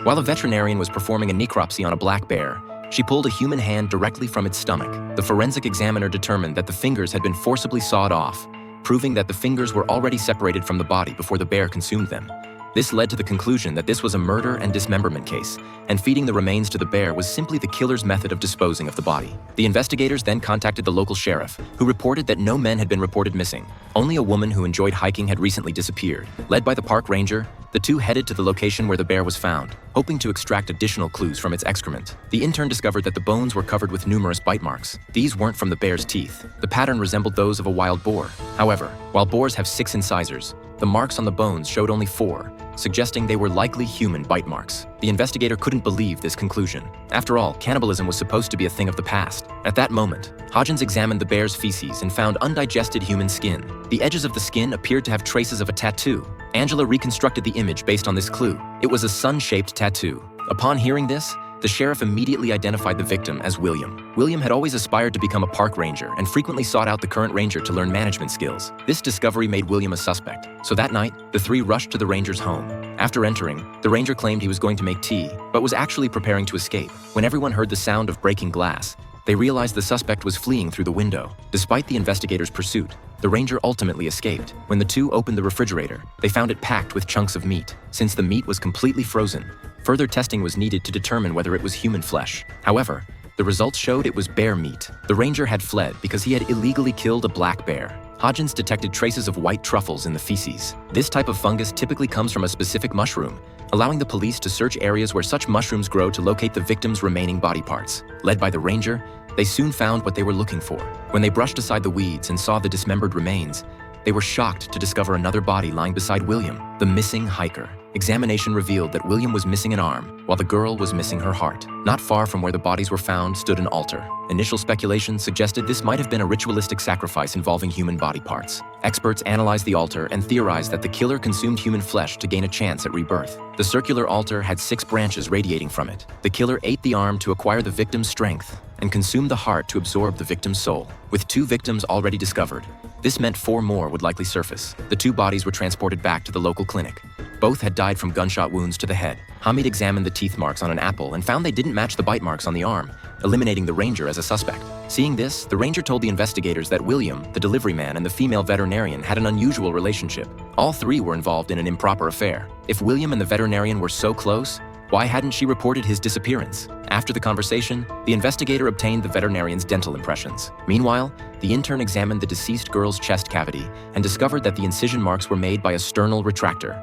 While the veterinarian was performing a necropsy on a black bear, she pulled a human hand directly from its stomach. The forensic examiner determined that the fingers had been forcibly sawed off, proving that the fingers were already separated from the body before the bear consumed them. This led to the conclusion that this was a murder and dismemberment case, and feeding the remains to the bear was simply the killer's method of disposing of the body. The investigators then contacted the local sheriff, who reported that no men had been reported missing. Only a woman who enjoyed hiking had recently disappeared. Led by the park ranger, the two headed to the location where the bear was found, hoping to extract additional clues from its excrement. The intern discovered that the bones were covered with numerous bite marks. These weren't from the bear's teeth. The pattern resembled those of a wild boar. However, while boars have 6 incisors, the marks on the bones showed only 4, suggesting they were likely human bite marks. The investigator couldn't believe this conclusion. After all, cannibalism was supposed to be a thing of the past. At that moment, Hodgins examined the bear's feces and found undigested human skin. The edges of the skin appeared to have traces of a tattoo. Angela reconstructed the image based on this clue. It was a sun-shaped tattoo. Upon hearing this, the sheriff immediately identified the victim as William. William had always aspired to become a park ranger and frequently sought out the current ranger to learn management skills. This discovery made William a suspect. So that night, the three rushed to the ranger's home. After entering, the ranger claimed he was going to make tea, but was actually preparing to escape. When everyone heard the sound of breaking glass, they realized the suspect was fleeing through the window. Despite the investigators' pursuit, the ranger ultimately escaped. When the two opened the refrigerator, they found it packed with chunks of meat. Since the meat was completely frozen, further testing was needed to determine whether it was human flesh. However, the results showed it was bear meat. The ranger had fled because he had illegally killed a black bear. Hodgins detected traces of white truffles in the feces. This type of fungus typically comes from a specific mushroom, allowing the police to search areas where such mushrooms grow to locate the victim's remaining body parts. Led by the ranger, they soon found what they were looking for. When they brushed aside the weeds and saw the dismembered remains, they were shocked to discover another body lying beside William, the missing hiker. Examination revealed that William was missing an arm, while the girl was missing her heart. Not far from where the bodies were found stood an altar. Initial speculation suggested this might have been a ritualistic sacrifice involving human body parts. Experts analyzed the altar and theorized that the killer consumed human flesh to gain a chance at rebirth. The circular altar had 6 branches radiating from it. The killer ate the arm to acquire the victim's strength and consumed the heart to absorb the victim's soul. With 2 victims already discovered, this meant 4 more would likely surface. The 2 bodies were transported back to the local clinic. Both had died from gunshot wounds to the head. Hamid examined the teeth marks on an apple and found they didn't match the bite marks on the arm, eliminating the ranger as a suspect. Seeing this, the ranger told the investigators that William, the delivery man, and the female veterinarian had an unusual relationship. All 3 were involved in an improper affair. If William and the veterinarian were so close, why hadn't she reported his disappearance? After the conversation, the investigator obtained the veterinarian's dental impressions. Meanwhile, the intern examined the deceased girl's chest cavity and discovered that the incision marks were made by a sternal retractor.